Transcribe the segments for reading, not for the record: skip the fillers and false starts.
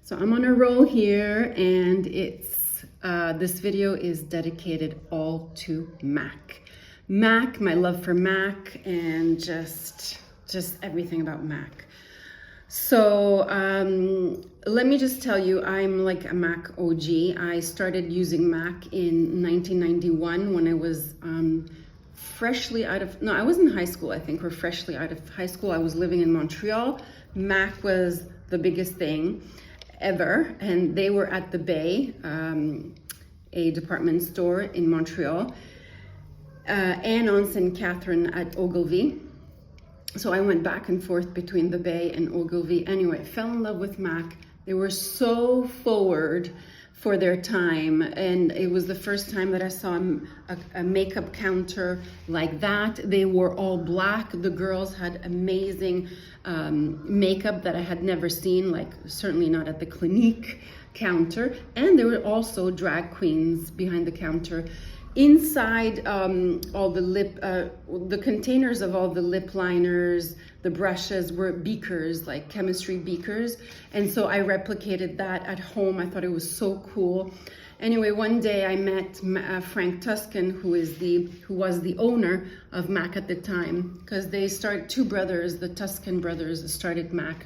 So I'm on a roll here, and it's this video is dedicated all to Mac. Mac, my love for Mac, and just everything about Mac. So let me just tell you, I'm like a Mac OG. I started using Mac in 1991 when I was freshly out of, no, I was in high school, I think, or freshly out of high school. I was living in Montreal. Mac was the biggest thing ever, and they were at the Bay, a department store in Montreal, and on St. Catherine at Ogilvy. So I went back and forth between the Bay and Ogilvy. Anyway, fell in love with Mac. They were so forward for their time, and it was the first time that I saw a makeup counter like that. They were all black. The girls had amazing makeup that I had never seen, like certainly not at the Clinique counter. And there were also drag queens behind the counter. Inside all the the containers of all the lip liners, the brushes were beakers, like chemistry beakers. And so I replicated that at home. I thought it was so cool. Anyway, one day I met Frank Tuscan, who was the owner of Mac at the time, because they started, two brothers, the Tuscan brothers, started Mac.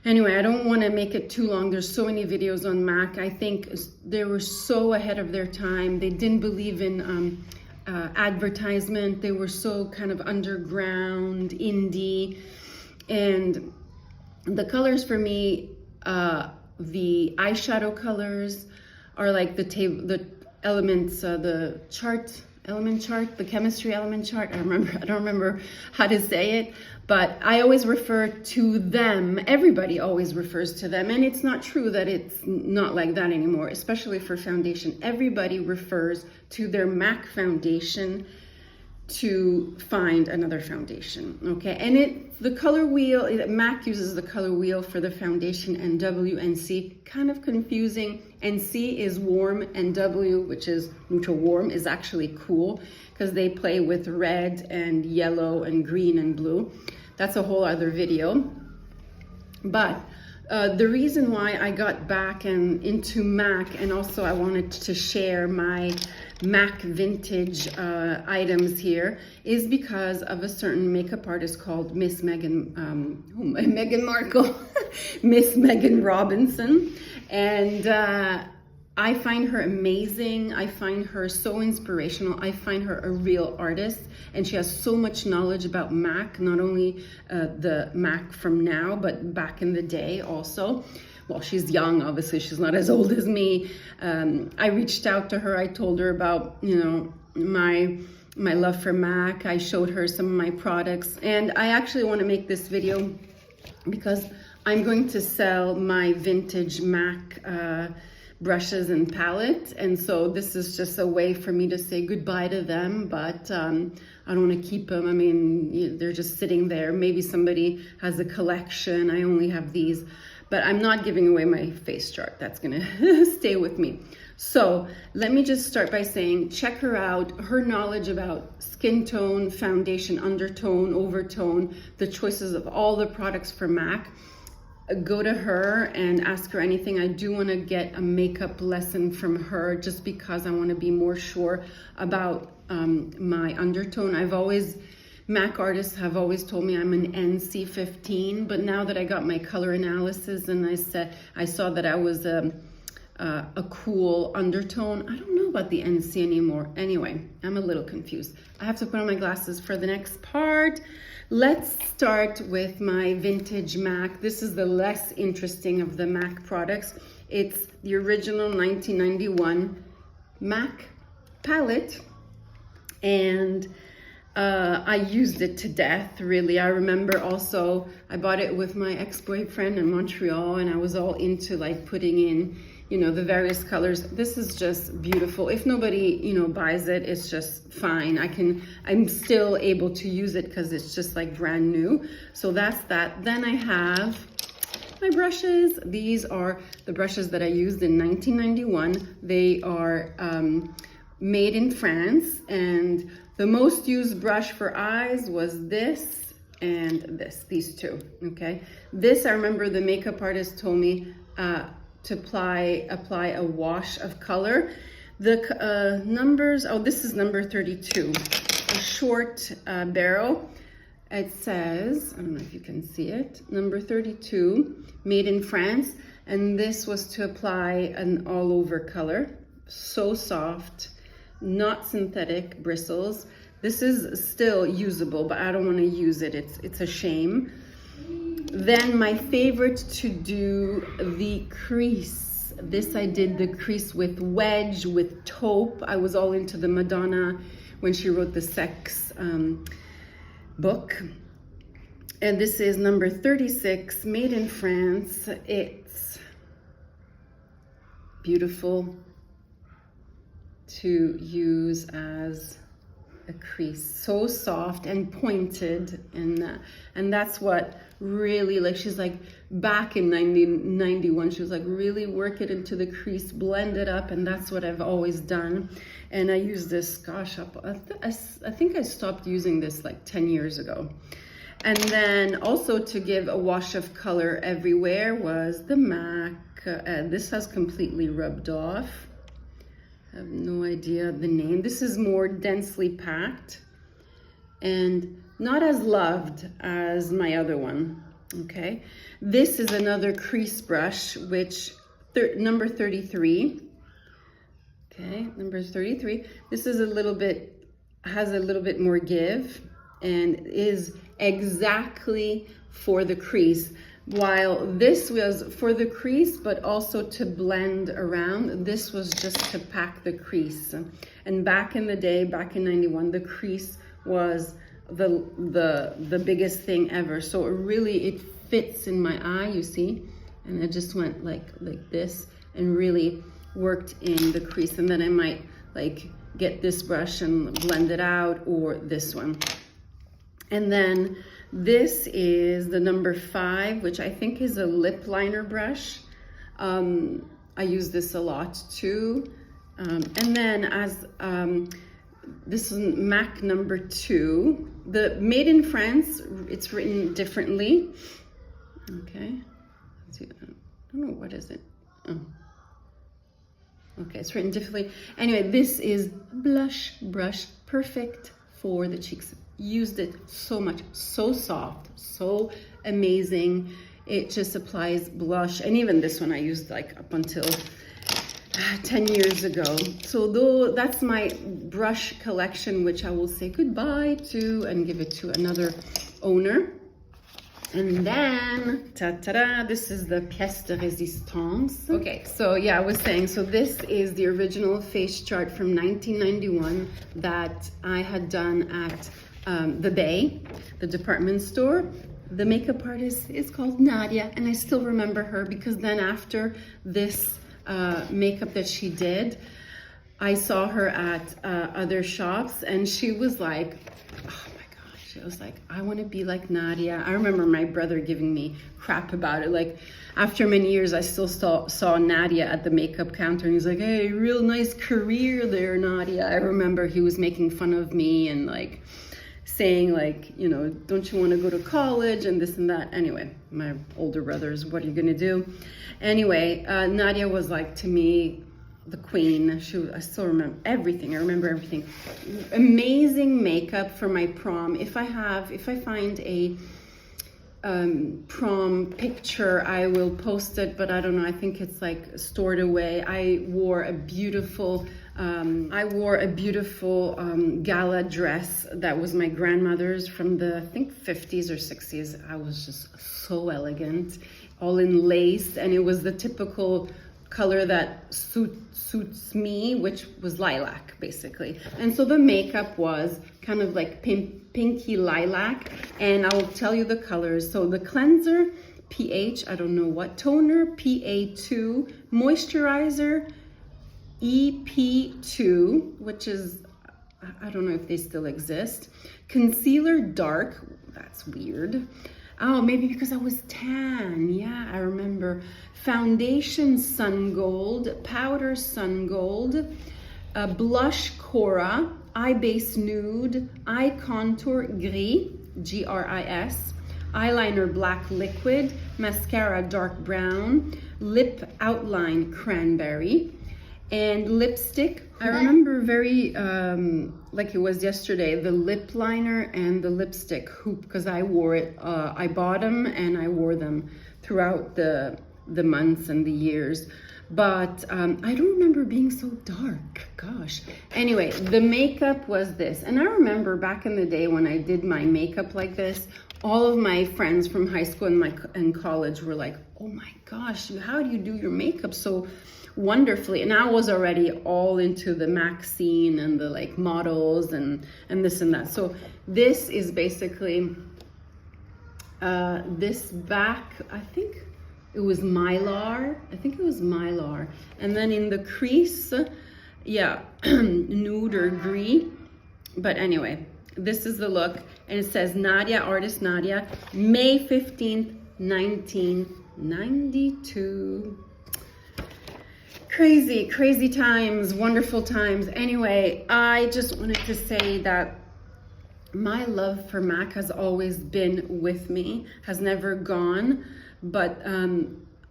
Anyway, I don't want to make it too long. There's so many videos on Mac. I think they were so ahead of their time. They didn't believe in advertisement. They were so kind of underground, indie. And the colors for me, the eyeshadow colors are like the elements, the element chart, the chemistry element chart. I don't remember how to say it, but I always refer to them. Everybody always refers to them, and it's not true that it's not like that anymore, especially for foundation. Everybody refers to their MAC foundation to find another foundation, okay? And the color wheel, MAC uses the color wheel for the foundation, and W and C, kind of confusing. And C is warm, and W, which is neutral warm, is actually cool, because they play with red and yellow and green and blue. That's a whole other video. But the reason why I got back and into Mac, and also I wanted to share my Mac vintage items here, is because of a certain makeup artist called Miss Meghan Markle, Miss Meghan Robinson. And I find her amazing. I find her so inspirational. I find her a real artist, and she has so much knowledge about Mac, not only the Mac from now, but back in the day also. Well, she's young, obviously, she's not as old as me. I reached out to her. I told her about, my love for Mac. I showed her some of my products, and I actually want to make this video because I'm going to sell my vintage Mac brushes and palette, and so this is just a way for me to say goodbye to them, but I don't want to keep them. I mean, they're just sitting there. Maybe somebody has a collection. I only have these, but I'm not giving away my face chart. That's gonna stay with me. So let me just start by saying, check her out. Her knowledge about skin tone, foundation, undertone, overtone, the choices of all the products for Mac. Go to her and ask her anything. I do want to get a makeup lesson from her, just because I want to be more sure about my undertone. Mac artists have always told me I'm an NC15, but now that I got my color analysis and I saw that I was a cool undertone, I don't know about the NC anymore. Anyway, I'm a little confused. I have to put on my glasses for the next part. Let's start with my vintage Mac. This is the less interesting of the Mac products. It's the original 1991 Mac palette, and I used it to death, really. I remember also I bought it with my ex-boyfriend in Montreal, and I was all into like putting in, the various colors. This is just beautiful. If nobody, buys it, it's just fine. I'm still able to use it because it's just like brand new. So that's that. Then I have my brushes. These are the brushes that I used in 1991. They are made in France, and the most used brush for eyes was this and these two, okay? This, I remember the makeup artist told me, to apply a wash of color. The numbers, oh, this is number 32, a short barrel. It says, I don't know if you can see it, number 32, made in France. And this was to apply an all over color. So soft, not synthetic bristles. This is still usable, but I don't want to use it. It's a shame. Then my favorite to do, the crease. This I did the crease with wedge, with taupe. I was all into the Madonna when she wrote the Sex book. And this is number 36, made in France. It's beautiful to use as a crease, so soft and pointed, and that's what really, like, she's like, back in 1991, she was like, really work it into the crease, blend it up, and that's what I've always done. And I use this, gosh, I think I stopped using this like 10 years ago. And then also to give a wash of color everywhere was the Mac. This has completely rubbed off. I have no idea the name. This is more densely packed and not as loved as my other one, okay? This is another crease brush, which number 33, okay, number 33. This is has a little bit more give and is exactly for the crease. While this was for the crease, but also to blend around, this was just to pack the crease. And back in the day, back in 91, the crease was the biggest thing ever. So it fits in my eye, you see? And I just went like this and really worked in the crease. And then I might like get this brush and blend it out, or this one. And then this is the number 5, which I think is a lip liner brush. I use this a lot too. And then as this is Mac number 2. The made in France, it's written differently. Okay, let's see. I don't know, what is it? Oh. Okay, it's written differently. Anyway, this is blush brush, perfect for the cheeks. Used it so much, so soft, so amazing. It just applies blush. And even this one I used like up until 10 years ago. So that's my brush collection, which I will say goodbye to and give it to another owner. And then, ta-ta-da, this is the pièce de résistance. Okay, so yeah, I was saying, so this is the original face chart from 1991 that I had done at the Bay, the department store. The makeup artist is called Nadia, and I still remember her because then after this makeup that she did, I saw her at other shops, and she was like, oh my gosh, she was like, I want to be like Nadia. I remember my brother giving me crap about it. Like, after many years, I still saw Nadia at the makeup counter, and he's like, hey, real nice career there, Nadia. I remember he was making fun of me and like saying like, you know, don't you want to go to college and this and that. Anyway, my older brothers, what are you gonna do? Anyway, Nadia was like, to me, the queen. I still remember everything. I remember everything. Amazing makeup for my prom. If I find a prom picture, I will post it, but I don't know, I think it's like stored away. I wore a beautiful gala dress that was my grandmother's from the, I think, 50s or 60s. I was just so elegant, all in lace, and it was the typical color that suits me, which was lilac, basically. And so the makeup was kind of like pinky lilac, and I'll tell you the colors. So the cleanser, pH, I don't know what, toner, PA2, moisturizer, EP2, which is, I don't know if they still exist. Concealer dark, that's weird. Oh, maybe because I was tan. Yeah, I remember. Foundation sun gold, powder sun gold, blush Cora, eye base nude, eye contour gris, GRIS, eyeliner black liquid, mascara dark brown, lip outline cranberry, and lipstick. I remember very like it was yesterday, the lip liner and the lipstick hoop, because I wore it. I bought them and I wore them throughout the months and the years. But I don't remember being so dark. Gosh. Anyway, the makeup was this. And I remember back in the day when I did my makeup like this, all of my friends from high school and college were like, oh my gosh, how do you do your makeup so wonderfully? And I was already all into the Mac scene and the like models and this and that. So this is basically this back, I think it was Mylar. And then in the crease, yeah, nude or gris. But anyway, this is the look. And it says Nadia, artist Nadia, May 15th, 1992. Crazy, crazy times, wonderful times. Anyway, I just wanted to say that my love for Mac has always been with me, has never gone. But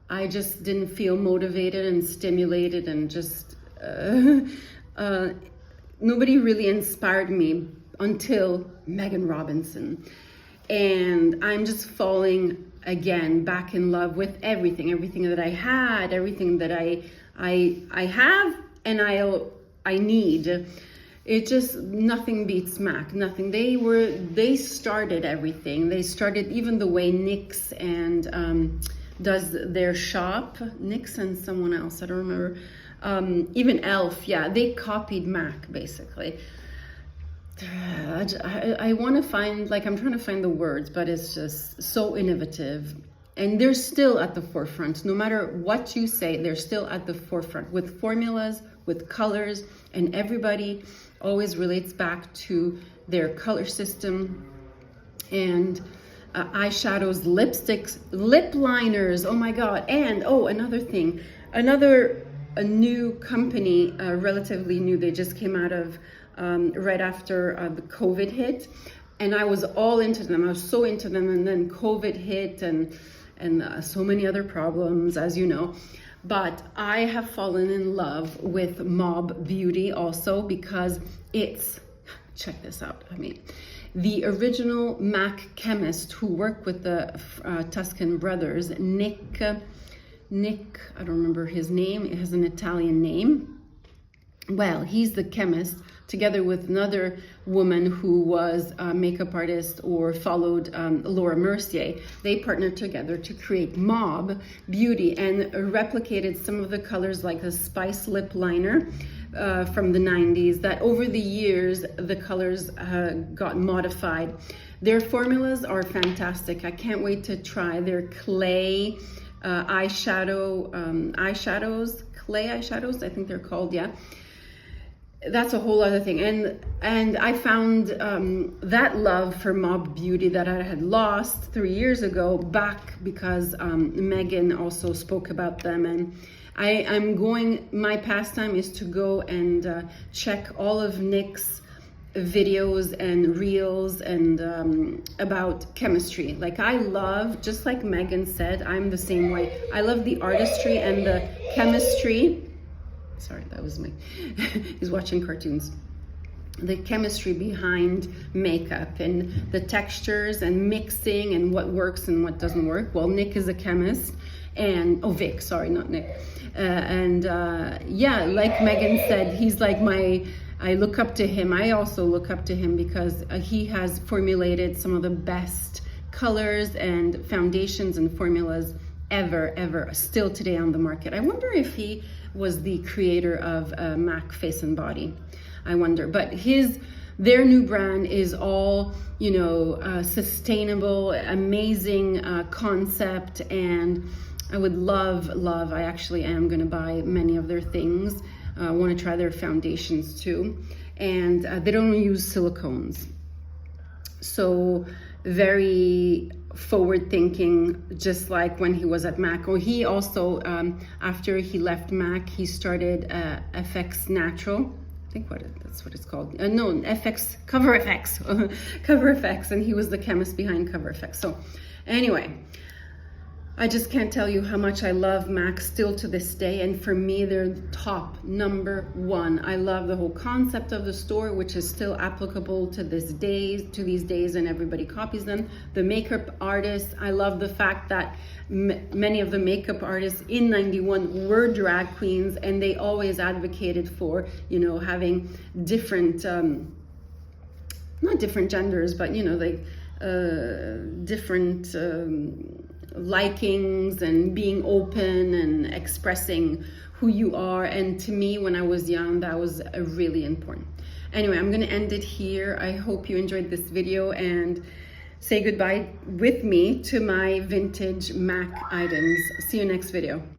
I just didn't feel motivated and stimulated, and just nobody really inspired me until Megan Robinson. And I'm just falling again back in love with everything that I had, everything that I have and I need. It just, nothing beats Mac, nothing. They started everything. They started even the way NYX and does their shop. NYX and someone else, I don't remember. Even Elf, yeah, they copied Mac basically. I want to find, like, I'm trying to find the words, but it's just so innovative. And they're still at the forefront. No matter what you say, they're still at the forefront with formulas, with colors, and everybody always relates back to their color system. And eyeshadows, lipsticks, lip liners, oh my God. And another thing, a new company, relatively new, they just came out of right after the COVID hit. And I was all into them. I was so into them. And then COVID hit and so many other problems, as you know. But I have fallen in love with Mob Beauty also, because it's, check this out. I mean, the original Mac chemist who worked with the Tuscan brothers, Nick, I don't remember his name. It has an Italian name. Well, he's the chemist, together with another woman who was a makeup artist or followed Laura Mercier. They partnered together to create Mob Beauty and replicated some of the colors, like the Spice lip liner from the 90s, that over the years, the colors got modified. Their formulas are fantastic. I can't wait to try their clay eyeshadows, clay eyeshadows, I think they're called, yeah. That's a whole other thing. And I found that love for Mob Beauty that I had lost 3 years ago back, because Megan also spoke about them. And my pastime is to go and check all of Nick's videos and reels and about chemistry. Like, I love, just like Megan said, I'm the same way. I love the artistry and the chemistry. Sorry, that was he's watching cartoons. The chemistry behind makeup and the textures and mixing and what works and what doesn't work. Well, Nick is a chemist, and Vic, sorry, not Nick. Yeah, like Megan said, he's like I look up to him. I also look up to him because he has formulated some of the best colors and foundations and formulas ever, still today on the market. I wonder if he was the creator of Mac Face and Body. I wonder, but their new brand is all, sustainable, amazing concept, and I would love, I actually am gonna buy many of their things. I wanna try their foundations too. And they don't use silicones. So very forward thinking, just like when he was at Mac. Or he also, after he left Mac, he started FX Natural. I think that's what it's called. No, FX, Cover FX, Cover FX, and he was the chemist behind Cover FX. So Anyway, I just can't tell you how much I love MAC still to this day, and for me they're top #1. I love the whole concept of the store, which is still applicable to these days, and everybody copies them. The makeup artists, I love the fact that many of the makeup artists in '91 were drag queens, and they always advocated for, you know, having different not different genders, but, you know, like different likings, and being open and expressing who you are. And to me, when I was young, that was really important. Anyway, I'm gonna end it here. I hope you enjoyed this video, and say goodbye with me to my vintage MAC items. See you next video.